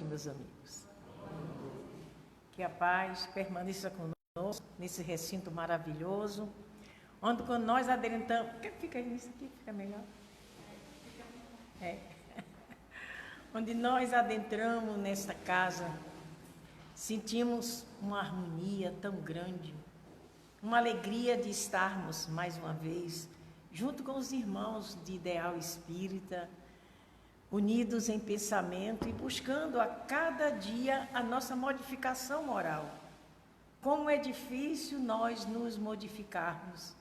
Meus amigos. Que a paz permaneça conosco nesse recinto maravilhoso, onde quando nós adentramos... Fica nisso aqui, fica melhor. Onde nós adentramos nesta casa, sentimos uma harmonia tão grande, uma alegria de estarmos mais uma vez junto com os irmãos de ideal espírita, unidos em pensamento e buscando a cada dia a nossa modificação moral. Como é difícil nós nos modificarmos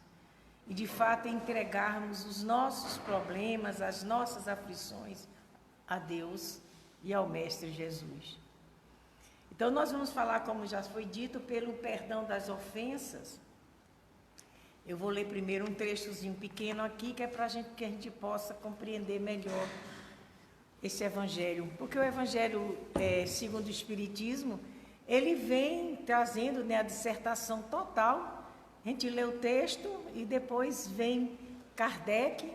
e, de fato, entregarmos os nossos problemas, as nossas aflições a Deus e ao Mestre Jesus. Então, nós vamos falar, como já foi dito, pelo perdão das ofensas. Eu vou ler primeiro um trechozinho pequeno aqui, que é para que a gente possa compreender melhor esse evangelho, porque o evangelho segundo o Espiritismo, ele vem trazendo, né, a dissertação total. A gente lê o texto e depois vem Kardec,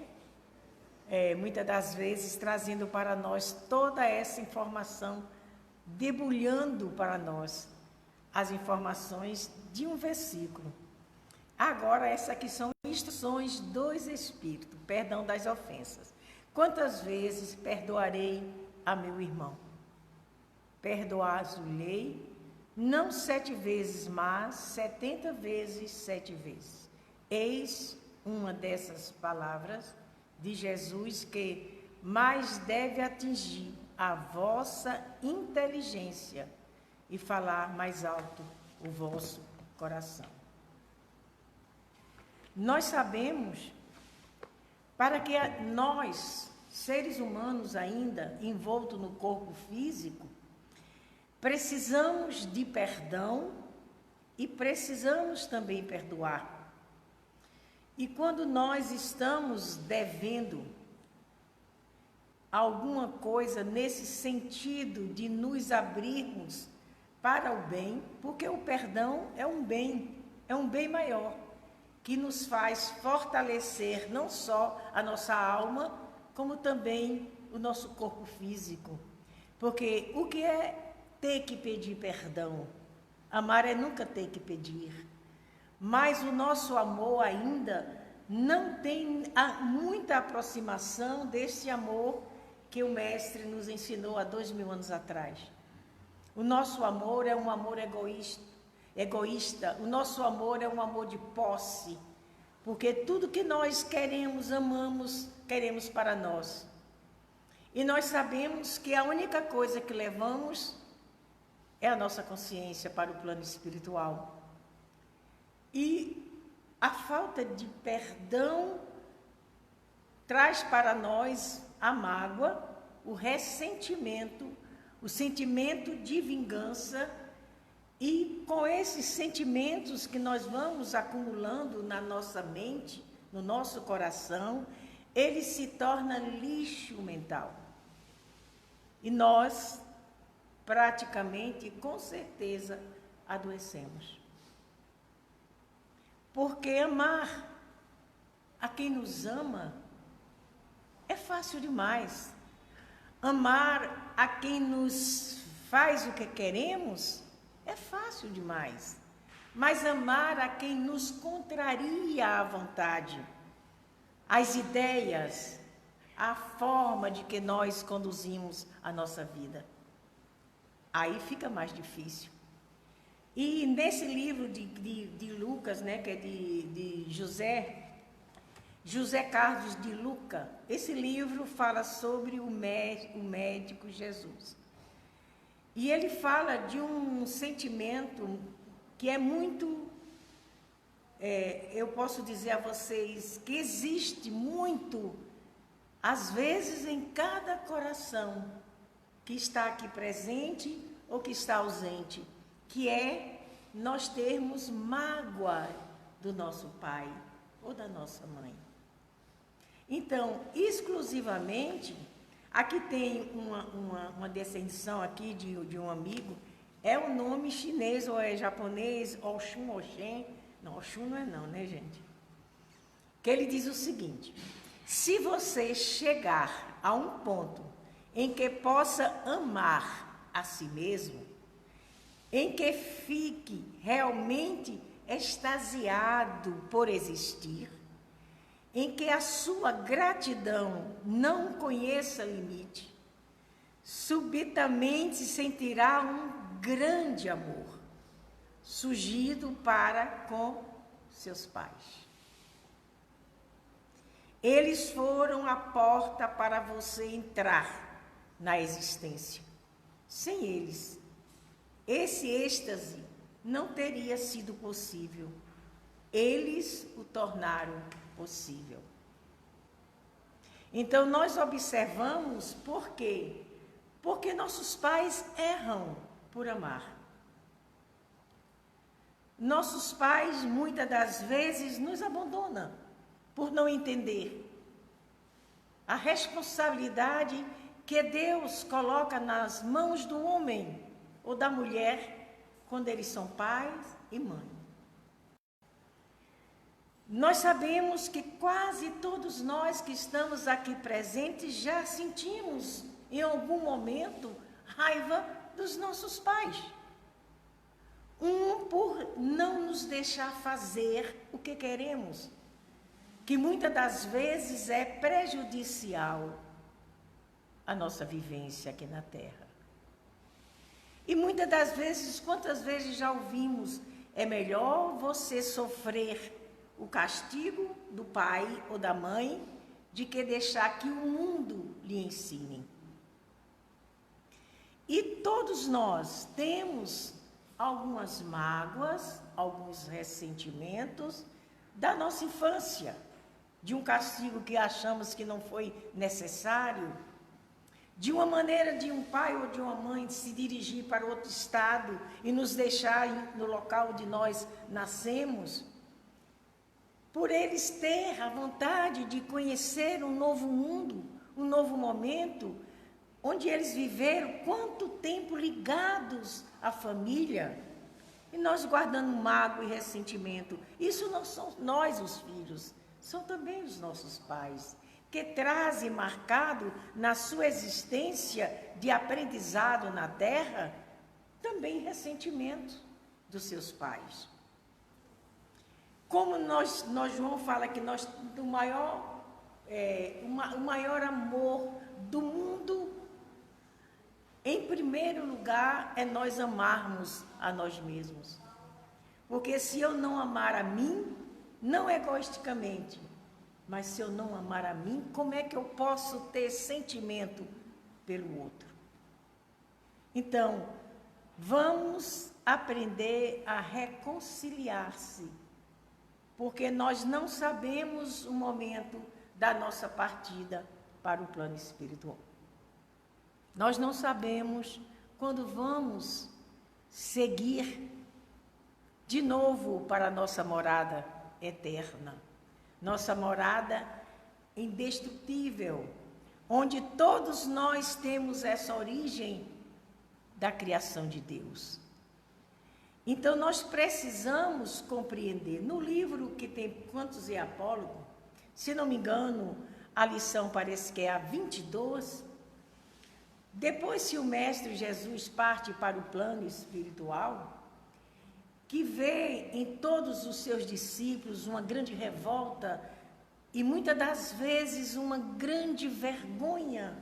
muitas das vezes trazendo para nós toda essa informação, debulhando para nós as informações de um versículo. Agora, essas aqui são instruções dos Espíritos, perdão das ofensas. Quantas vezes perdoarei a meu irmão? Perdoar-lhe, não 7 vezes, mas 70 vezes 7 vezes. Eis uma dessas palavras de Jesus que mais deve atingir a vossa inteligência e falar mais alto o vosso coração. Nós sabemos, para que nós, seres humanos ainda envoltos no corpo físico, precisamos de perdão e precisamos também perdoar. E quando nós estamos devendo alguma coisa nesse sentido de nos abrirmos para o bem, porque o perdão é um bem maior, que nos faz fortalecer não só a nossa alma, como também o nosso corpo físico. Porque o que é ter que pedir perdão? Amar é nunca ter que pedir. Mas o nosso amor ainda não tem muita aproximação desse amor que o Mestre nos ensinou há 2000 anos atrás. O nosso amor é um amor egoísta. O nosso amor é um amor de posse, porque tudo que nós queremos, amamos, queremos para nós. E nós sabemos que a única coisa que levamos é a nossa consciência para o plano espiritual. E a falta de perdão traz para nós a mágoa, o ressentimento, o sentimento de vingança. E com esses sentimentos que nós vamos acumulando na nossa mente, no nosso coração, ele se torna lixo mental. E nós, praticamente, com certeza, adoecemos. Porque amar a quem nos ama é fácil demais. Amar a quem nos faz o que queremos é fácil demais, mas amar a quem nos contraria à vontade, as ideias, a forma de que nós conduzimos a nossa vida, aí fica mais difícil. E nesse livro de Lucas, né, que é de José Carlos de Luca, esse livro fala sobre o médico Jesus. E ele fala de um sentimento que é muito, eu posso dizer a vocês, que existe muito, às vezes, em cada coração que está aqui presente ou que está ausente, que é nós termos mágoa do nosso pai ou da nossa mãe. Então, exclusivamente... Aqui tem uma descendção aqui de um amigo, é o nome chinês ou é japonês, Oxum, Oxen, não, Oxum não é não, né, gente? Que ele diz o seguinte: se você chegar a um ponto em que possa amar a si mesmo, em que fique realmente extasiado por existir, em que a sua gratidão não conheça limite, subitamente sentirá um grande amor surgido para com seus pais. Eles foram a porta para você entrar na existência. Sem eles, esse êxtase não teria sido possível. Eles o tornaram possível. Então, nós observamos por quê? Porque nossos pais erram por amar. Nossos pais, muitas das vezes, nos abandonam por não entender a responsabilidade que Deus coloca nas mãos do homem ou da mulher quando eles são pais e mães. Nós sabemos que quase todos nós que estamos aqui presentes já sentimos em algum momento raiva dos nossos pais. Por não nos deixar fazer o que queremos, que muitas das vezes é prejudicial à nossa vivência aqui na Terra. E muitas das vezes, quantas vezes já ouvimos, é melhor você sofrer o castigo do pai ou da mãe, de que deixar que o mundo lhe ensine. E todos nós temos algumas mágoas, alguns ressentimentos da nossa infância, de um castigo que achamos que não foi necessário, de uma maneira de um pai ou de uma mãe se dirigir para outro estado e nos deixar no local onde nós nascemos, por eles ter a vontade de conhecer um novo mundo, um novo momento, onde eles viveram quanto tempo ligados à família, e nós guardando mágoa e ressentimento. Isso não somos nós, os filhos, são também os nossos pais, que trazem marcado na sua existência de aprendizado na terra, também ressentimento dos seus pais. Como João fala que o maior amor do mundo, em primeiro lugar, é nós amarmos a nós mesmos. Porque se eu não amar a mim, não egoisticamente, mas se eu não amar a mim, como é que eu posso ter sentimento pelo outro? Então, vamos aprender a reconciliar-se, porque nós não sabemos o momento da nossa partida para o plano espiritual. Nós não sabemos quando vamos seguir de novo para a nossa morada eterna, nossa morada indestrutível, onde todos nós temos essa origem da criação de Deus. Então, nós precisamos compreender. No livro que tem Cantos e Apólogo, se não me engano, a lição parece que é a 22, depois que o Mestre Jesus parte para o plano espiritual, que vê em todos os seus discípulos uma grande revolta e muitas das vezes uma grande vergonha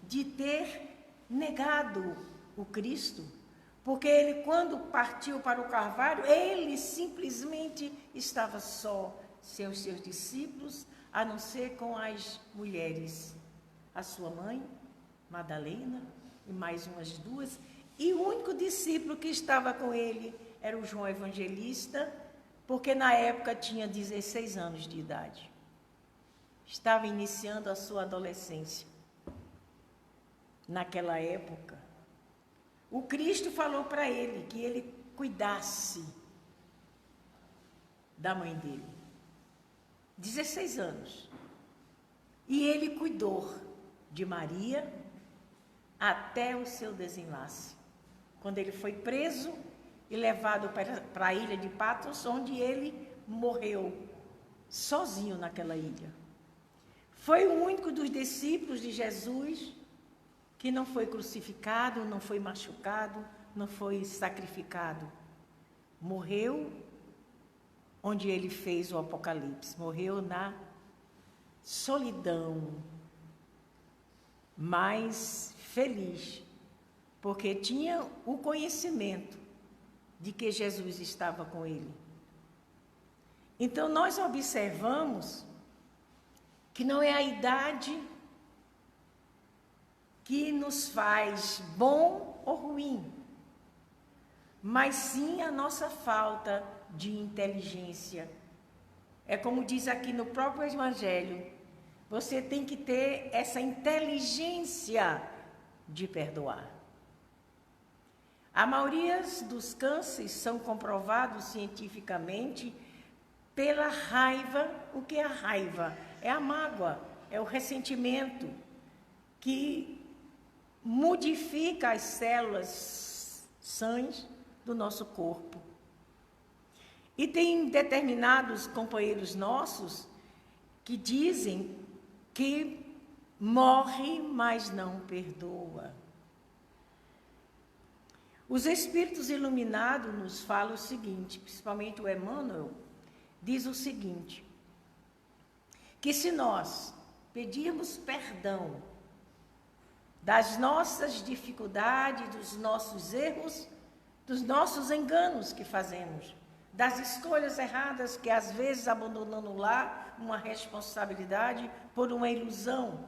de ter negado o Cristo, porque ele, quando partiu para o Calvário, ele simplesmente estava só, sem os seus discípulos, a não ser com as mulheres, a sua mãe, Madalena, e mais umas duas, e o único discípulo que estava com ele era o João Evangelista, porque na época tinha 16 anos de idade. Estava iniciando a sua adolescência. Naquela época, o Cristo falou para ele que ele cuidasse da mãe dele. 16 anos. E ele cuidou de Maria até o seu desenlace. Quando ele foi preso e levado para a ilha de Patmos, onde ele morreu sozinho naquela ilha. Foi o único dos discípulos de Jesus que não foi crucificado, não foi machucado, não foi sacrificado. Morreu onde ele fez o Apocalipse, morreu na solidão, mas feliz, porque tinha o conhecimento de que Jesus estava com ele. Então, nós observamos que não é a idade que nos faz bom ou ruim, mas sim a nossa falta de inteligência. É como diz aqui no próprio Evangelho, você tem que ter essa inteligência de perdoar. A maioria dos cânceres são comprovados cientificamente pela raiva. O que é a raiva? É a mágoa, é o ressentimento que modifica as células sãs do nosso corpo. E tem determinados companheiros nossos que dizem que morre, mas não perdoa. Os espíritos iluminados nos falam o seguinte, principalmente o Emmanuel, diz o seguinte, que se nós pedirmos perdão das nossas dificuldades, dos nossos erros, dos nossos enganos que fazemos, das escolhas erradas que às vezes abandonando lá uma responsabilidade por uma ilusão,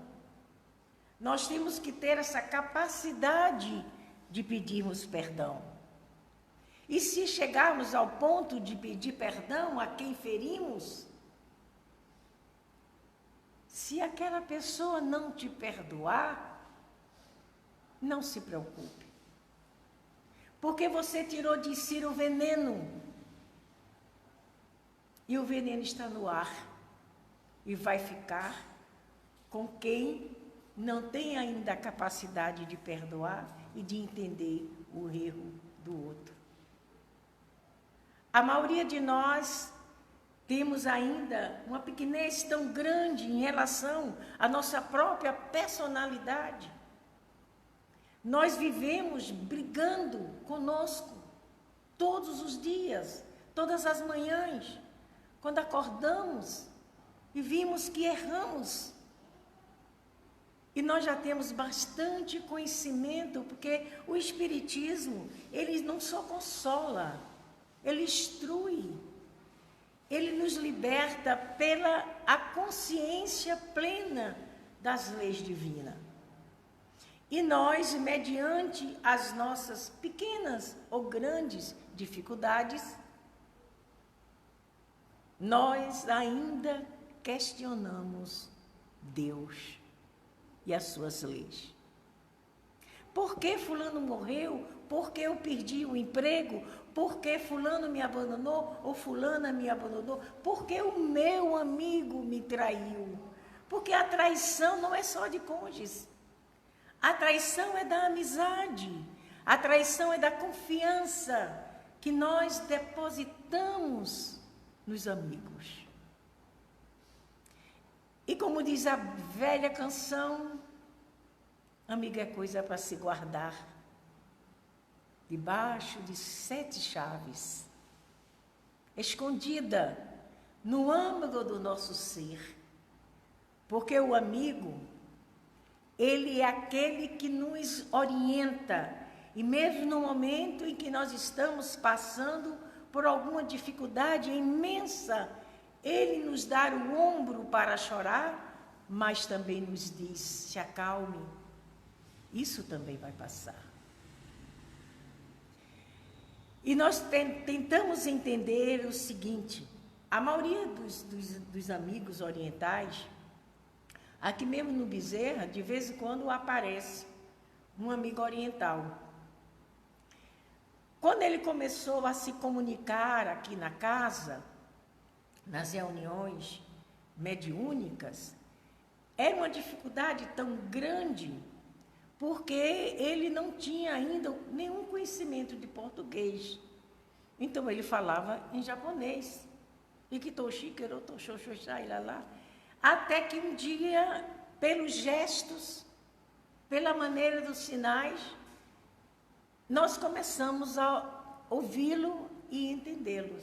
nós temos que ter essa capacidade de pedirmos perdão. E se chegarmos ao ponto de pedir perdão a quem ferimos, se aquela pessoa não te perdoar, não se preocupe. Porque você tirou de si o veneno. E o veneno está no ar. E vai ficar com quem não tem ainda a capacidade de perdoar e de entender o erro do outro. A maioria de nós temos ainda uma pequenez tão grande em relação à nossa própria personalidade. Nós vivemos brigando conosco todos os dias, todas as manhãs, quando acordamos e vimos que erramos. E nós já temos bastante conhecimento, porque o Espiritismo, ele não só consola, ele instrui, ele nos liberta pela a consciência plena das leis divinas. E nós, mediante as nossas pequenas ou grandes dificuldades, nós ainda questionamos Deus e as suas leis. Por que fulano morreu? Por que eu perdi o emprego? Por que fulano me abandonou ou fulana me abandonou? Por que o meu amigo me traiu? Porque a traição não é só de cônjuges. A traição é da amizade. A traição é da confiança que nós depositamos nos amigos. E como diz a velha canção, amigo é coisa para se guardar debaixo de 7 chaves, escondida no âmago do nosso ser. Porque o amigo, ele é aquele que nos orienta, e mesmo no momento em que nós estamos passando por alguma dificuldade imensa, ele nos dá o ombro para chorar, mas também nos diz, se acalme, isso também vai passar. E nós tentamos entender o seguinte, a maioria dos amigos orientais, aqui mesmo no Bezerra, de vez em quando aparece um amigo oriental. Quando ele começou a se comunicar aqui na casa, nas reuniões mediúnicas, era uma dificuldade tão grande, porque ele não tinha ainda nenhum conhecimento de português. Então ele falava em japonês. Até que um dia, pelos gestos, pela maneira dos sinais, nós começamos a ouvi-lo e entendê-lo.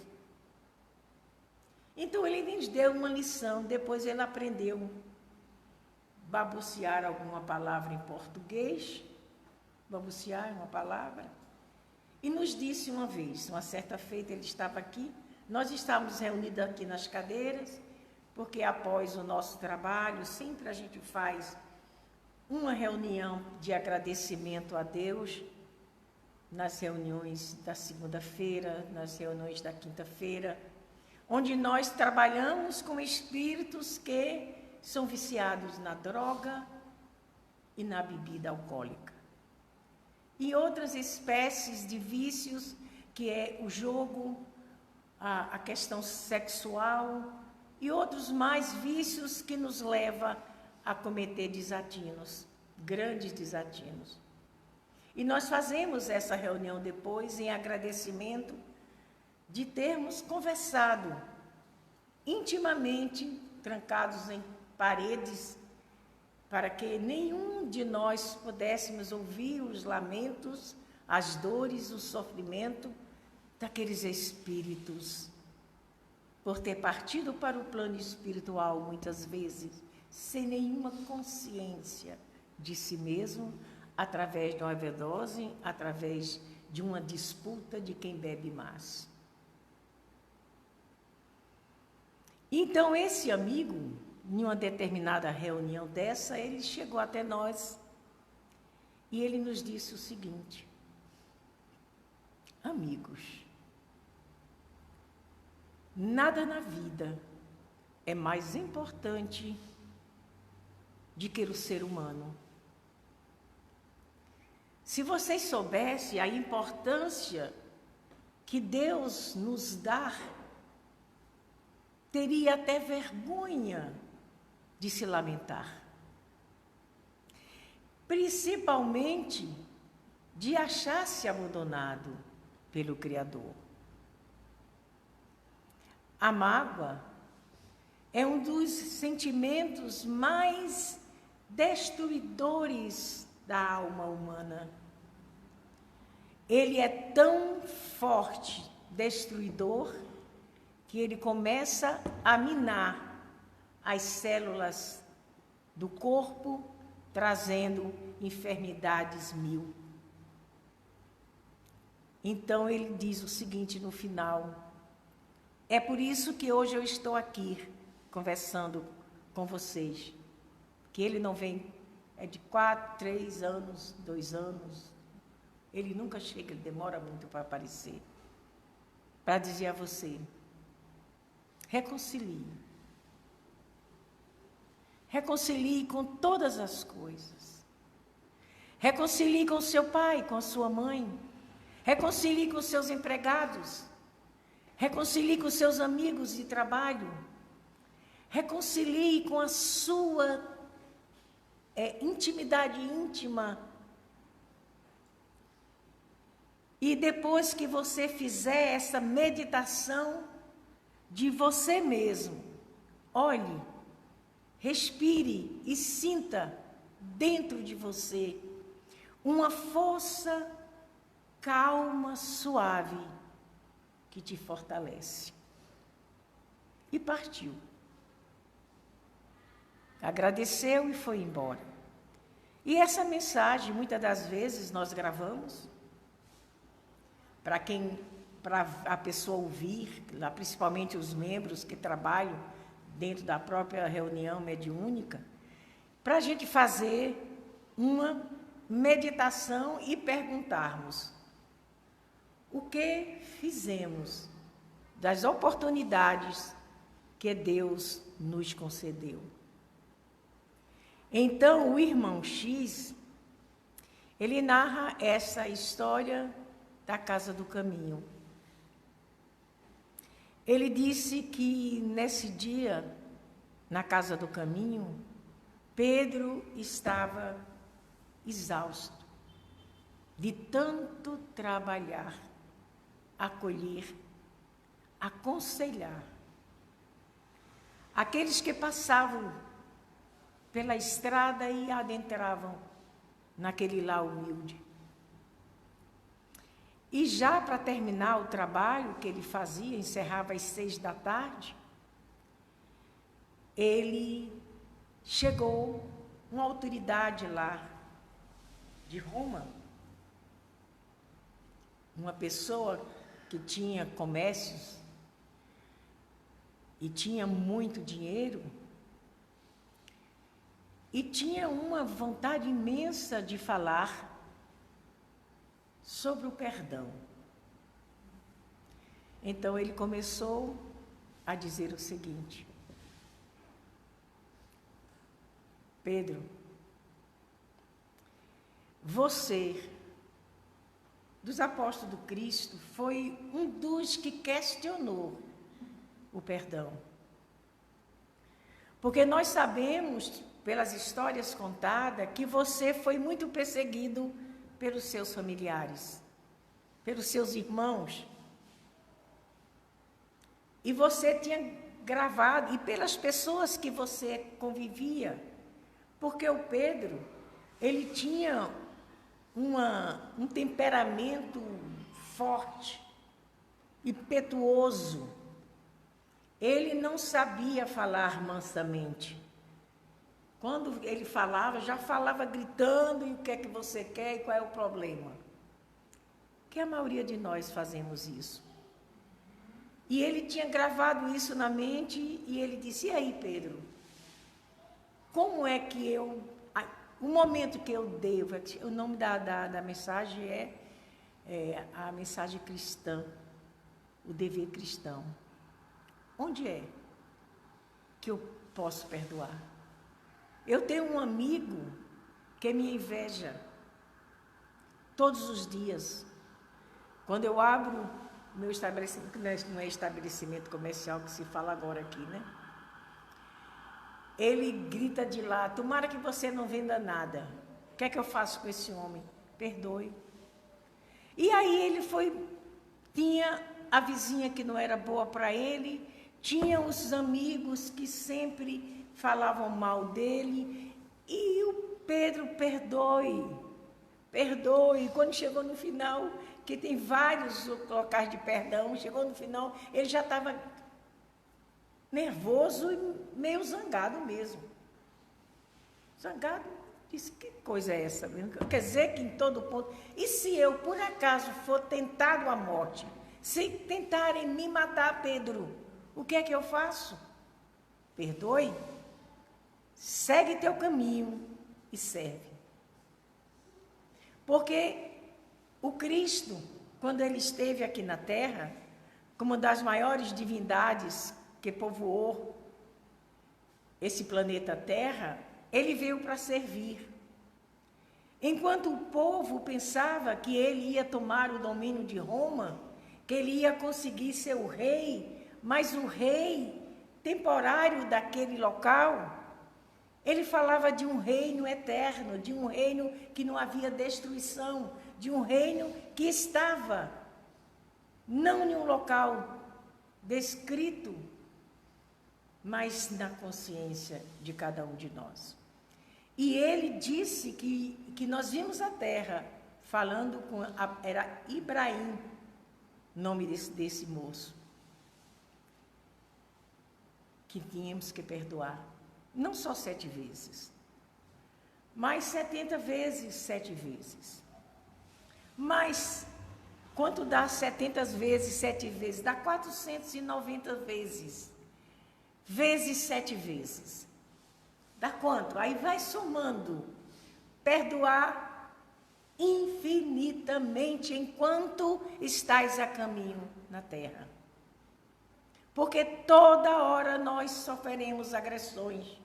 Então ele nos deu uma lição, depois ele aprendeu balbuciar alguma palavra em português, balbuciar uma palavra, e nos disse uma vez, uma certa feita ele estava aqui, nós estávamos reunidos aqui nas cadeiras, porque após o nosso trabalho, sempre a gente faz uma reunião de agradecimento a Deus, nas reuniões da segunda-feira, nas reuniões da quinta-feira, onde nós trabalhamos com espíritos que são viciados na droga e na bebida alcoólica. E outras espécies de vícios, que é o jogo, a questão sexual e outros mais vícios que nos levam a cometer desatinos, grandes desatinos. E nós fazemos essa reunião depois em agradecimento de termos conversado intimamente, trancados em paredes, para que nenhum de nós pudéssemos ouvir os lamentos, as dores, o sofrimento daqueles espíritos, por ter partido para o plano espiritual muitas vezes, sem nenhuma consciência de si mesmo, através de uma overdose, através de uma disputa de quem bebe mais. Então, esse amigo, em uma determinada reunião dessa, ele chegou até nós e ele nos disse o seguinte: amigos, nada na vida é mais importante do que o ser humano. Se vocês soubessem a importância que Deus nos dá, teria até vergonha de se lamentar. Principalmente de achar-se abandonado pelo Criador. A mágoa é um dos sentimentos mais destruidores da alma humana. Ele é tão forte, destruidor, que ele começa a minar as células do corpo, trazendo enfermidades 1000. Então ele diz o seguinte no final: é por isso que hoje eu estou aqui conversando com vocês, que ele não vem, é de 4, 3 anos, 2 anos, ele nunca chega, ele demora muito para aparecer, para dizer a você: reconcilie. Reconcilie com todas as coisas. Reconcilie com seu pai, com a sua mãe. Reconcilie com seus empregados. Reconcilie com seus amigos de trabalho. Reconcilie com a sua intimidade íntima. E depois que você fizer essa meditação de você mesmo, olhe, respire e sinta dentro de você uma força calma, suave, que te fortalece. E partiu. Agradeceu e foi embora. E essa mensagem, muitas das vezes, nós gravamos para a pessoa ouvir, lá, principalmente os membros que trabalham dentro da própria reunião mediúnica, para a gente fazer uma meditação e perguntarmos o que fizemos das oportunidades que Deus nos concedeu. Então, o irmão X, ele narra essa história da Casa do Caminho. Ele disse que nesse dia, na Casa do Caminho, Pedro estava exausto de tanto trabalhar, acolher, aconselhar. Aqueles que passavam pela estrada e adentravam naquele lar humilde. E já para terminar o trabalho que ele fazia, encerrava às 6 da tarde, ele chegou uma autoridade lá de Roma, uma pessoa que tinha comércios e tinha muito dinheiro e tinha uma vontade imensa de falar sobre o perdão. Então ele começou a dizer o seguinte: Pedro, você, dos apóstolos do Cristo, foi um dos que questionou o perdão. Porque nós sabemos, pelas histórias contadas, que você foi muito perseguido pelos seus familiares, pelos seus irmãos. E você tinha gravado, e pelas pessoas que você convivia, porque o Pedro, ele tinha um temperamento forte, impetuoso. Ele não sabia falar mansamente. Quando ele falava, já falava gritando, e o que é que você quer e qual é o problema. Que a maioria de nós fazemos isso. E ele tinha gravado isso na mente, e ele disse: e aí, Pedro, como é que eu... O momento que eu dei, o nome da mensagem é a mensagem cristã, o dever cristão. Onde é que eu posso perdoar? Eu tenho um amigo que me inveja todos os dias. Quando eu abro meu estabelecimento, não é estabelecimento comercial que se fala agora aqui, né? Ele grita de lá: tomara que você não venda nada. O que é que eu faço com esse homem? Perdoe. E aí ele tinha a vizinha que não era boa para ele, tinha os amigos que sempre falavam mal dele, e o Pedro, perdoe. Quando chegou no final, que tem vários locais de perdão, chegou no final, ele já estava nervoso e meio zangado mesmo. Zangado, disse: que coisa é essa? Quer dizer que em todo ponto... E se eu, por acaso, for tentado à morte, se tentarem me matar, Pedro, o que é que eu faço? Perdoe, segue teu caminho e serve. Porque o Cristo, quando ele esteve aqui na Terra, como uma das maiores divindades que povoou esse planeta Terra, ele veio para servir. Enquanto o povo pensava que ele ia tomar o domínio de Roma, que ele ia conseguir ser o rei, mas o rei temporário daquele local, ele falava de um reino eterno, de um reino que não havia destruição, de um reino que estava não em um local descrito, mas na consciência de cada um de nós. E ele disse que nós vimos a terra falando com... Era Ibrahim, nome desse moço, que tínhamos que perdoar. Não só 7 vezes, mas 70 vezes, 7 vezes. Mas, quanto dá 70 vezes, 7 vezes? Dá 490 vezes. Vezes 7 vezes. Dá quanto? Aí vai somando. Perdoar infinitamente enquanto estais a caminho na terra. Porque toda hora nós sofreremos agressões.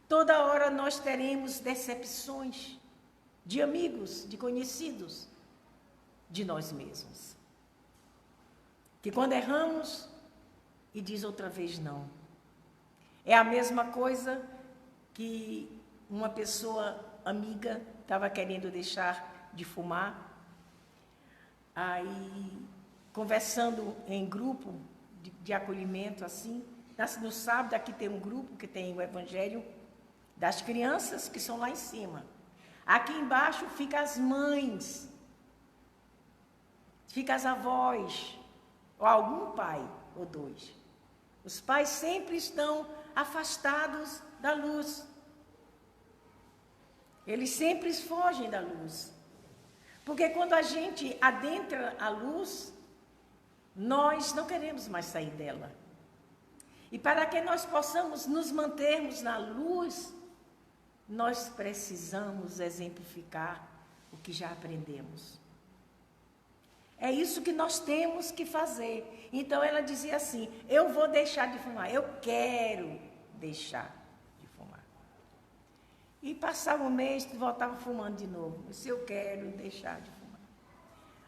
Toda hora nós teremos decepções de amigos, de conhecidos, de nós mesmos. Que quando erramos, e diz outra vez não. É a mesma coisa que uma pessoa amiga estava querendo deixar de fumar. Aí, conversando em grupo de acolhimento, assim, no sábado aqui tem um grupo que tem o Evangelho das crianças que são lá em cima. Aqui embaixo fica as mães, fica as avós, ou algum pai, ou dois. Os pais sempre estão afastados da luz. Eles sempre fogem da luz. Porque quando a gente adentra a luz, nós não queremos mais sair dela. E para que nós possamos nos mantermos na luz, nós precisamos exemplificar o que já aprendemos. É isso que nós temos que fazer. Então ela dizia assim: eu vou deixar de fumar, eu quero deixar de fumar. E passava um mês e voltava fumando de novo. Se eu quero deixar de fumar.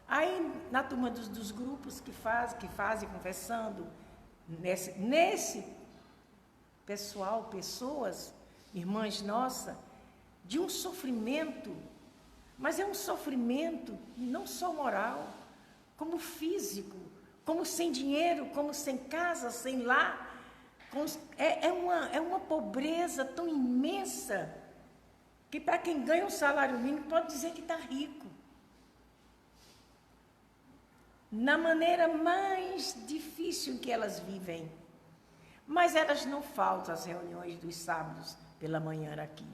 Aí na turma dos grupos que fazem conversando, nesse pessoal, pessoas, irmãs nossas, de um sofrimento, mas é um sofrimento não só moral, como físico, como sem dinheiro, como sem casa, sem lar. É uma pobreza tão imensa que para quem ganha um salário mínimo pode dizer que está rico. Na maneira mais difícil que elas vivem. Mas elas não faltam às reuniões dos sábados pela manhã aqui.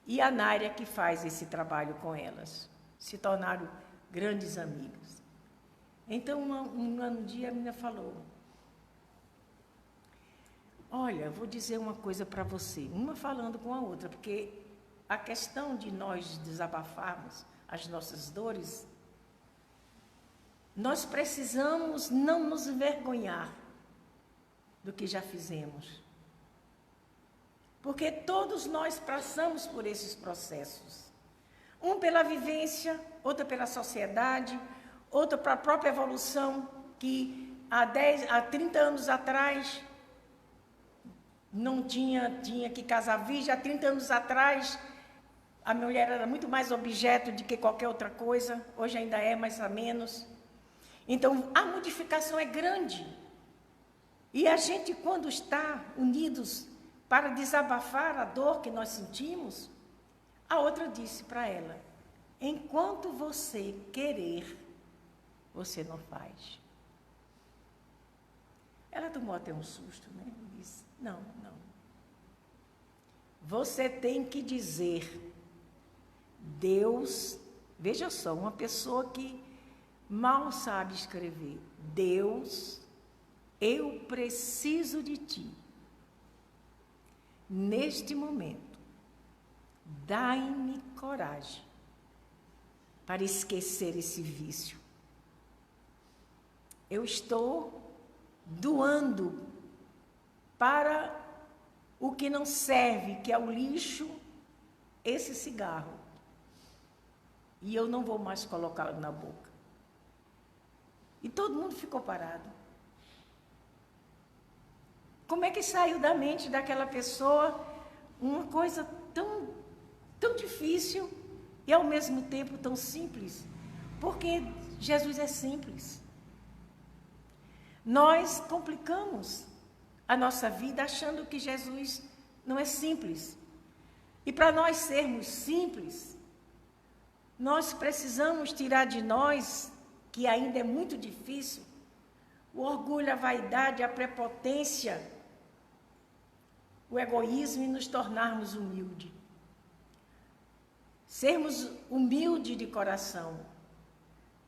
E a Nária que faz esse trabalho com elas. Se tornaram grandes amigos. Então, um dia a menina falou: olha, vou dizer uma coisa para você. Uma falando com a outra, porque a questão de nós desabafarmos as nossas dores, nós precisamos não nos envergonhar do que já fizemos. Porque todos nós passamos por esses processos. Um pela vivência, outro pela sociedade, outro para a própria evolução, que há 30 anos atrás não tinha que casar virgem, há 30 anos atrás a mulher era muito mais objeto do que qualquer outra coisa, hoje ainda é, mas a menos. Então, a modificação é grande. E a gente, quando está unidos para desabafar a dor que nós sentimos, a outra disse para ela: enquanto você querer, você não faz. Ela tomou até um susto, né? E disse: não. Você tem que dizer, Deus, veja só, uma pessoa que mal sabe escrever: Deus, eu preciso de ti. Neste momento, dai-me coragem para esquecer esse vício. Eu estou doando para o que não serve, que é o lixo, esse cigarro. E eu não vou mais colocá-lo na boca. E todo mundo ficou parado. Como é que saiu da mente daquela pessoa uma coisa tão difícil e ao mesmo tempo tão simples? Porque Jesus é simples. Nós complicamos a nossa vida achando que Jesus não é simples. E para nós sermos simples, nós precisamos tirar de nós, que ainda é muito difícil, o orgulho, a vaidade, a prepotência, o egoísmo e nos tornarmos humildes. Sermos humildes de coração.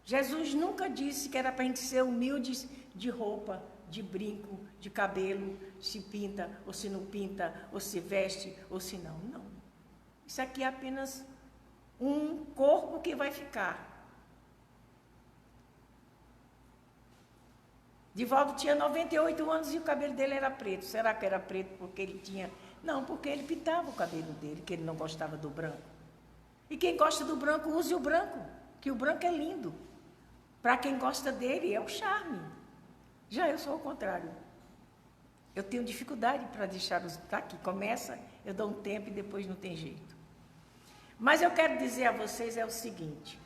Jesus nunca disse que era para a gente ser humildes de roupa, de brinco, de cabelo, se pinta ou se não pinta, ou se veste ou se não. Não. Isso aqui é apenas um corpo que vai ficar. Divaldo tinha 98 anos e o cabelo dele era preto. Será que era preto porque ele tinha... Não, porque ele pintava o cabelo dele, que ele não gostava do branco. E quem gosta do branco, use o branco, que o branco é lindo. Para quem gosta dele, é o charme. Já eu sou o contrário. Eu tenho dificuldade para deixar os... Tá aqui, começa, eu dou um tempo e depois não tem jeito. Mas eu quero dizer a vocês é o seguinte,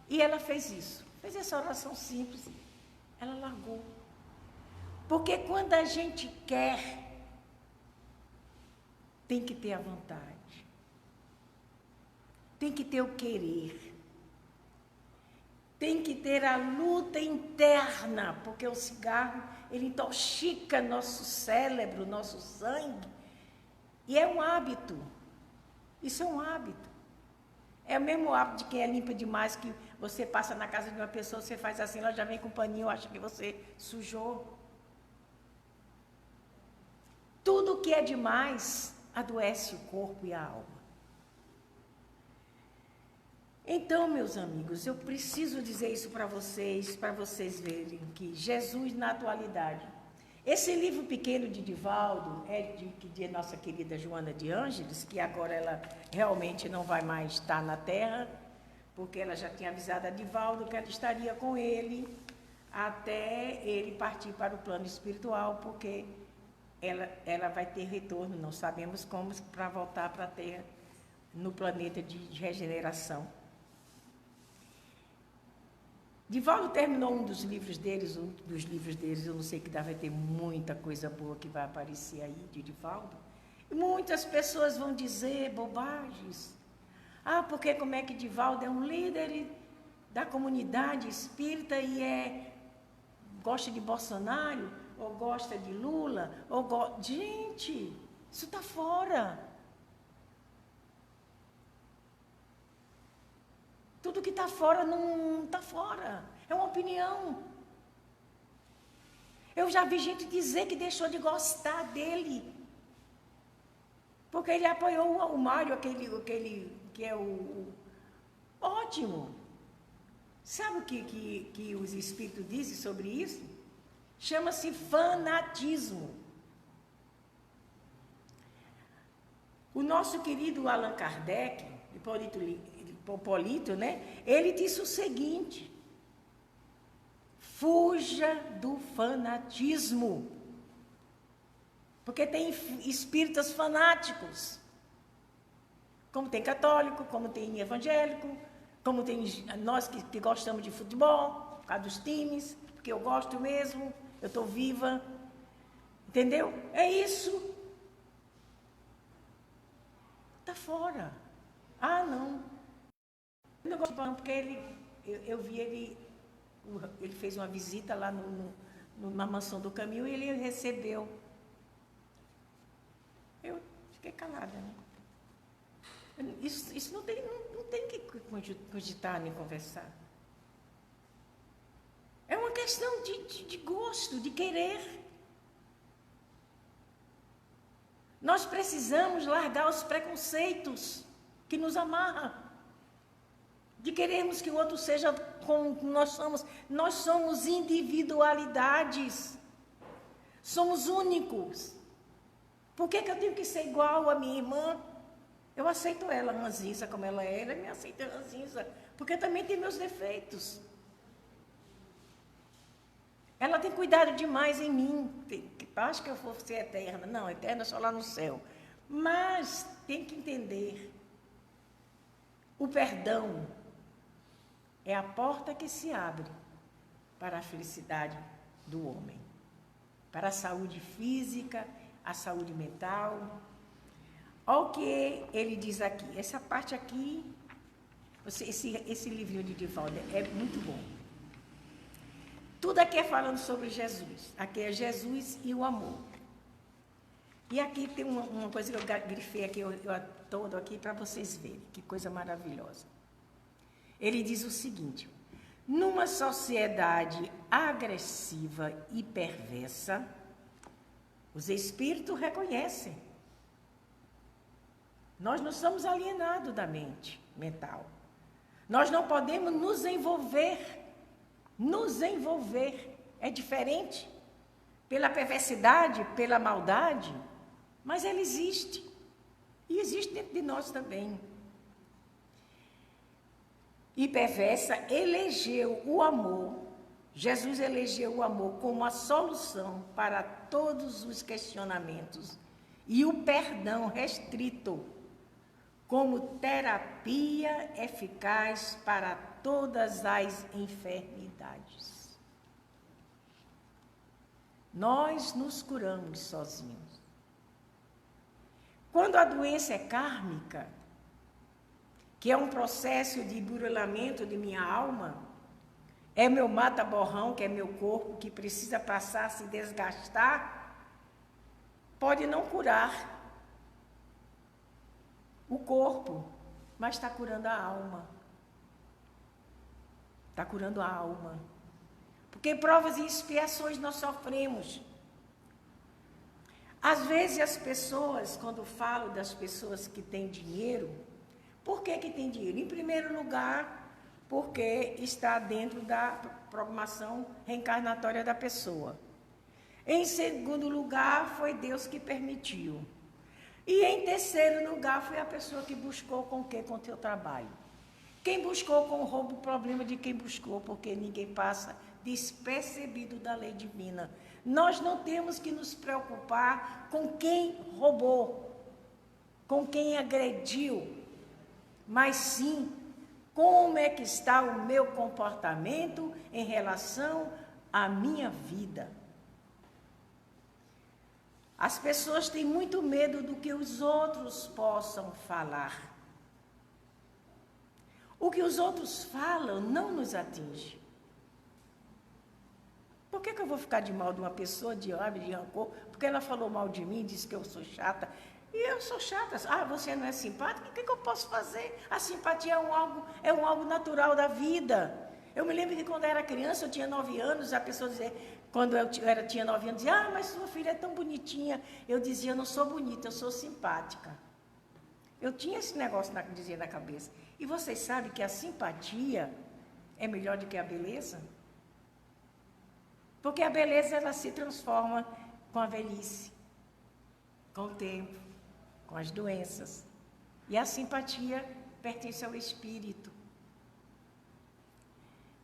e ela fez isso, fez essa oração simples, ela largou. Porque quando a gente quer, tem que ter a vontade. tem que ter o querer. Tem que ter a luta interna, porque o cigarro, ele intoxica nosso cérebro, nosso sangue. E é um hábito. Isso é um hábito. É o mesmo hábito de quem é limpa demais, que você passa na casa de uma pessoa, você faz assim, ela já vem com um paninho, acha que você sujou. Tudo que é demais adoece o corpo e a alma. Então, meus amigos, eu preciso dizer isso para vocês verem que Jesus na atualidade. Esse livro pequeno de Divaldo é de nossa querida Joana de Ângeles, que agora ela realmente não vai mais estar na Terra, porque ela já tinha avisado a Divaldo que ela estaria com ele até ele partir para o plano espiritual, porque ela vai ter retorno, não sabemos como, para voltar para a Terra, no planeta de regeneração. Divaldo terminou um dos livros deles, eu não sei que vai ter muita coisa boa que vai aparecer aí de Divaldo. E muitas pessoas vão dizer bobagens. Ah, porque como é que Divaldo é um líder da comunidade espírita e gosta de Bolsonaro, ou gosta de Lula, Gente, isso está fora. Tudo que está fora não está fora. É uma opinião. Eu já vi gente dizer que deixou de gostar dele. Porque ele apoiou o Mário, aquele que é o ótimo. Sabe o que os espíritos dizem sobre isso? Chama-se fanatismo. O nosso querido Allan Kardec, Hipólito, né? Ele disse o seguinte: fuja do fanatismo, porque tem espíritas fanáticos, como tem católico, como tem evangélico, como tem nós que gostamos de futebol, por causa dos times, porque eu gosto mesmo, eu estou viva, entendeu? É isso. Está fora. Ah, não. Eu não gosto porque eu vi ele fez uma visita lá na Mansão do Caminho e ele recebeu. Eu fiquei calada, né? Isso não tem que cogitar nem conversar. É uma questão de gosto, de querer. Nós precisamos largar os preconceitos que nos amarram. De querermos que o outro seja como nós somos. Nós somos individualidades. Somos únicos. Por que eu tenho que ser igual a minha irmã? Eu aceito ela ranzinza como ela me aceita ranzinza, porque também tem meus defeitos. Ela tem cuidado demais em mim. Acho que eu vou ser eterna. Não, eterna é só lá no céu. Mas tem que entender. O perdão é a porta que se abre para a felicidade do homem, para a saúde física, a saúde mental. Olha o que ele diz aqui. Essa parte aqui, esse livrinho de Divaldo é muito bom. Tudo aqui é falando sobre Jesus. Aqui é Jesus e o amor. E aqui tem uma coisa que eu grifei aqui, todo aqui, para vocês verem. Que coisa maravilhosa. Ele diz o seguinte: numa sociedade agressiva e perversa, os espíritos reconhecem. Nós não somos alienados da mente mental. Nós não podemos nos envolver. Nos envolver é diferente. Pela perversidade, pela maldade, mas ela existe. E existe dentro de nós também. E perversa elegeu o amor. Jesus elegeu o amor como a solução para todos os questionamentos e o perdão restrito como terapia eficaz para todas as enfermidades. Nós nos curamos sozinhos. Quando a doença é kármica, que é um processo de burilamento de minha alma, é meu mata-borrão, que é meu corpo, que precisa passar a se desgastar, pode não curar o corpo, mas está curando a alma. Está curando a alma. Porque provas e expiações nós sofremos. Às vezes as pessoas, quando falo das pessoas que têm dinheiro, por que tem dinheiro? Em primeiro lugar, porque está dentro da programação reencarnatória da pessoa. Em segundo lugar, foi Deus que permitiu. E em terceiro lugar, foi a pessoa que buscou com o quê? Com o seu trabalho. Quem buscou com o roubo, o problema de quem buscou, porque ninguém passa despercebido da lei divina. Nós não temos que nos preocupar com quem roubou, com quem agrediu, mas sim como é que está o meu comportamento em relação à minha vida. As pessoas têm muito medo do que os outros possam falar. O que os outros falam não nos atinge. Por que eu vou ficar de mal de uma pessoa, de ódio, de rancor? Porque ela falou mal de mim, disse que eu sou chata. E eu sou chata. Ah, você não é simpática? O que eu posso fazer? A simpatia é um algo natural da vida. Eu me lembro que quando eu era criança, eu tinha 9 anos, a pessoa dizia, quando eu tinha 9 anos, dizia, mas sua filha é tão bonitinha. Eu dizia, eu não sou bonita, eu sou simpática. Eu tinha esse negócio dizia na cabeça. E vocês sabem que a simpatia é melhor do que a beleza? Porque a beleza, ela se transforma com a velhice, com o tempo, com as doenças. E a simpatia pertence ao espírito.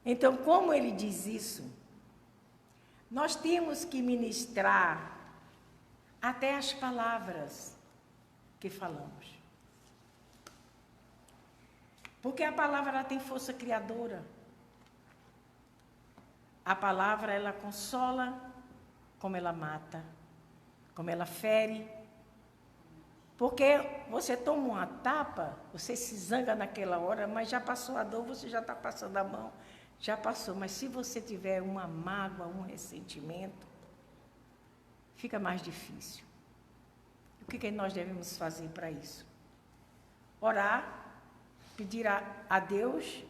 Então, como ele diz isso, nós temos que ministrar até as palavras que falamos. Porque a palavra, ela tem força criadora. A palavra, ela consola, como ela mata, como ela fere. Porque você toma uma tapa, você se zanga naquela hora, mas já passou a dor, você já está passando a mão, já passou. Mas se você tiver uma mágoa, um ressentimento, fica mais difícil. O que nós devemos fazer para isso? Orar, pedir a Deus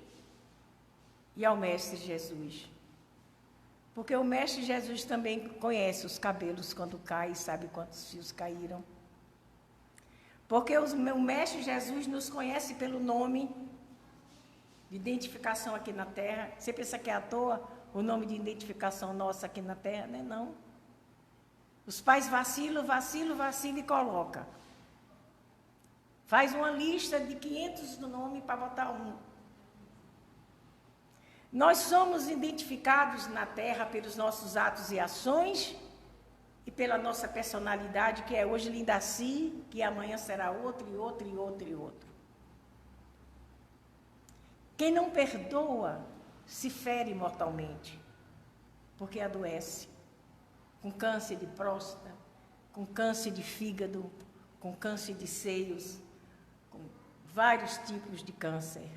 e ao Mestre Jesus. Porque o Mestre Jesus também conhece os cabelos quando cai, sabe quantos fios caíram. Porque o Mestre Jesus nos conhece pelo nome de identificação aqui na Terra. Você pensa que é à toa o nome de identificação nossa aqui na Terra? Não é não. Os pais vacilam e colocam. Faz uma lista de 500 do nome para botar um. Nós somos identificados na Terra pelos nossos atos e ações e pela nossa personalidade, que é hoje Lindaci, que amanhã será outro, e outro, e outro, e outro. Quem não perdoa se fere mortalmente, porque adoece, com câncer de próstata, com câncer de fígado, com câncer de seios, com vários tipos de câncer.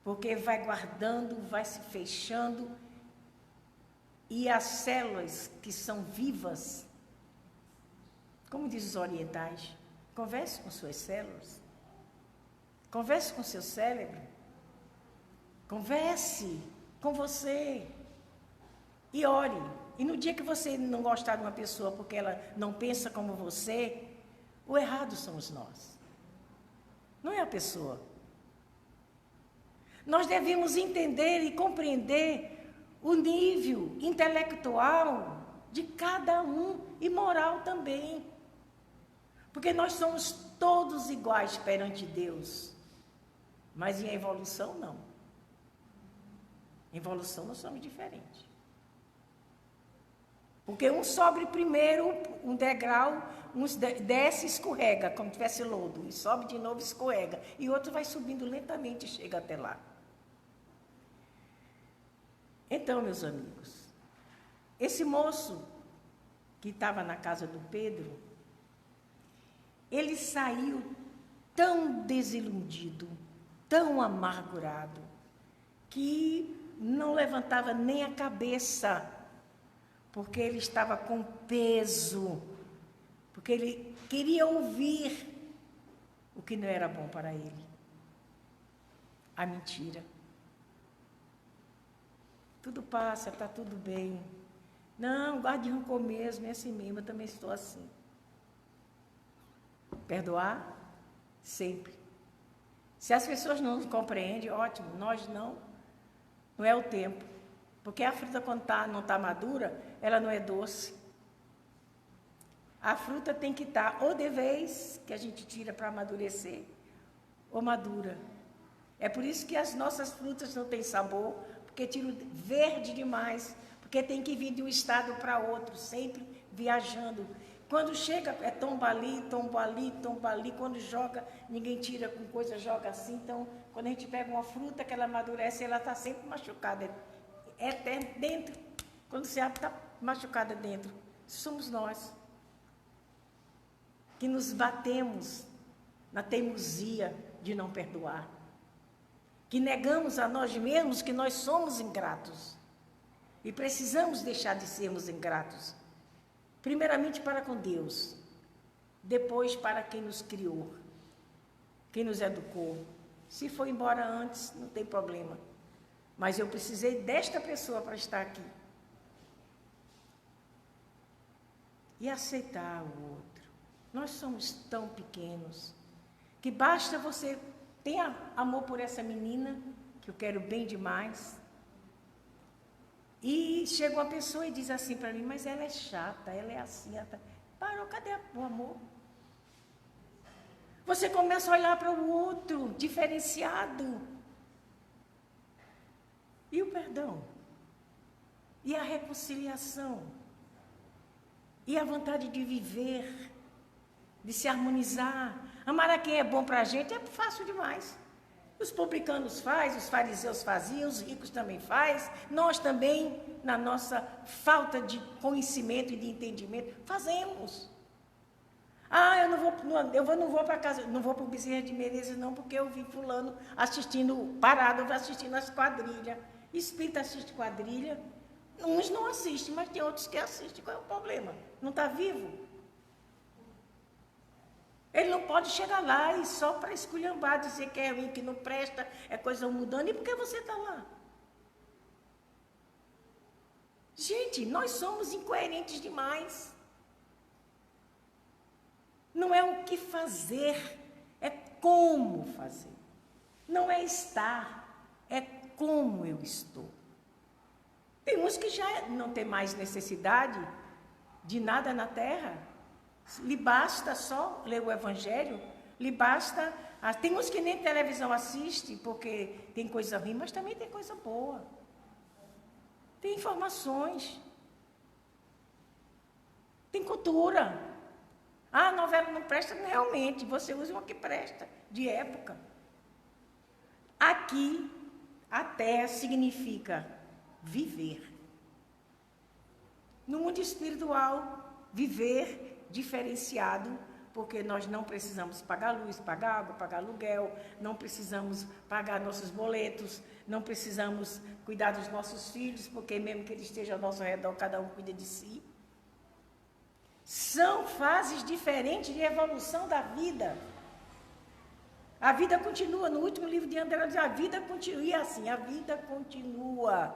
Porque vai guardando, vai se fechando, e as células que são vivas, como diz os orientais, converse com suas células, converse com seu cérebro, converse com você e ore. E no dia que você não gostar de uma pessoa porque ela não pensa como você, o errado somos nós, não é a pessoa. Nós devemos entender e compreender o nível intelectual de cada um e moral também. Porque nós somos todos iguais perante Deus. Mas em evolução, não. Em evolução, nós somos diferentes. Porque um sobe primeiro um degrau, um desce e escorrega, como tivesse lodo, e sobe de novo e escorrega. E outro vai subindo lentamente e chega até lá. Então, meus amigos, esse moço que estava na casa do Pedro, ele saiu tão desiludido, tão amargurado, que não levantava nem a cabeça, porque ele estava com peso, porque ele queria ouvir o que não era bom para ele. A mentira. Tudo passa, está tudo bem. Não, guarde rancor mesmo, é assim mesmo, eu também estou assim. Perdoar? Sempre. Se as pessoas não nos compreendem, ótimo, nós não é o tempo. Porque a fruta, quando não está madura, ela não é doce. A fruta tem que estar ou de vez, que a gente tira para amadurecer, ou madura. É por isso que as nossas frutas não têm sabor, porque tiro verde demais, porque tem que vir de um estado para outro, sempre viajando. Quando chega, é tomba ali, tomba ali, tomba ali. Quando joga, ninguém tira com coisa, joga assim. Então, quando a gente pega uma fruta que ela amadurece, ela está sempre machucada. É até dentro. Quando se abre, está machucada dentro. Somos nós que nos batemos na teimosia de não perdoar. Que negamos a nós mesmos que nós somos ingratos. E precisamos deixar de sermos ingratos. Primeiramente para com Deus, depois para quem nos criou, quem nos educou. Se for embora antes, não tem problema. Mas eu precisei desta pessoa para estar aqui. E aceitar o outro. Nós somos tão pequenos, que basta você ter amor por essa menina, que eu quero bem demais. E chega uma pessoa e diz assim para mim, mas ela é chata, ela é assim, ela tá... Parou, cadê o amor? Você começa a olhar para o outro, diferenciado. E o perdão? E a reconciliação? E a vontade de viver, de se harmonizar? Amar a quem é bom para a gente é fácil demais. Os publicanos fazem, os fariseus faziam, os ricos também fazem. Nós também, na nossa falta de conhecimento e de entendimento, fazemos. Ah, eu não vou para casa, não vou para o Bezerra de Menezes não, porque eu vi fulano parado, assistindo as quadrilhas. Espírita assiste quadrilha. Uns não assistem, mas tem outros que assistem. Qual é o problema? Não está vivo? Ele não pode chegar lá e só para esculhambar, dizer que é ruim, que não presta, é coisa mudando. E por que você está lá? Gente, nós somos incoerentes demais. Não é o que fazer, é como fazer. Não é estar, é como eu estou. Tem uns que já não tem mais necessidade de nada na terra. Lhe basta só ler o Evangelho, lhe basta... Tem uns que nem televisão assistem, porque tem coisa ruim, mas também tem coisa boa. Tem informações. Tem cultura. Ah, a novela não presta, realmente, você usa uma que presta, de época. Aqui, a terra significa viver. No mundo espiritual, viver diferenciado, porque nós não precisamos pagar luz, pagar água, pagar aluguel, não precisamos pagar nossos boletos, não precisamos cuidar dos nossos filhos, porque mesmo que eles estejam ao nosso redor, cada um cuida de si. São fases diferentes de evolução da vida. A vida continua. No último livro de André, diz, a vida continua. E assim, a vida continua.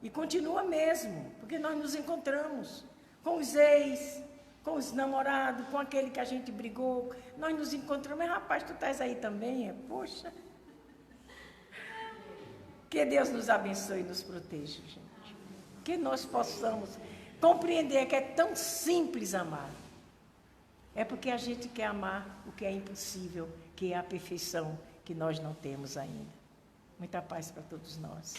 E continua mesmo, porque nós nos encontramos com os ex, com os namorados, com aquele que a gente brigou. Nós nos encontramos, mas rapaz, tu estás aí também? Poxa. Que Deus nos abençoe e nos proteja, gente. Que nós possamos compreender que é tão simples amar. É porque a gente quer amar o que é impossível, que é a perfeição que nós não temos ainda. Muita paz para todos nós.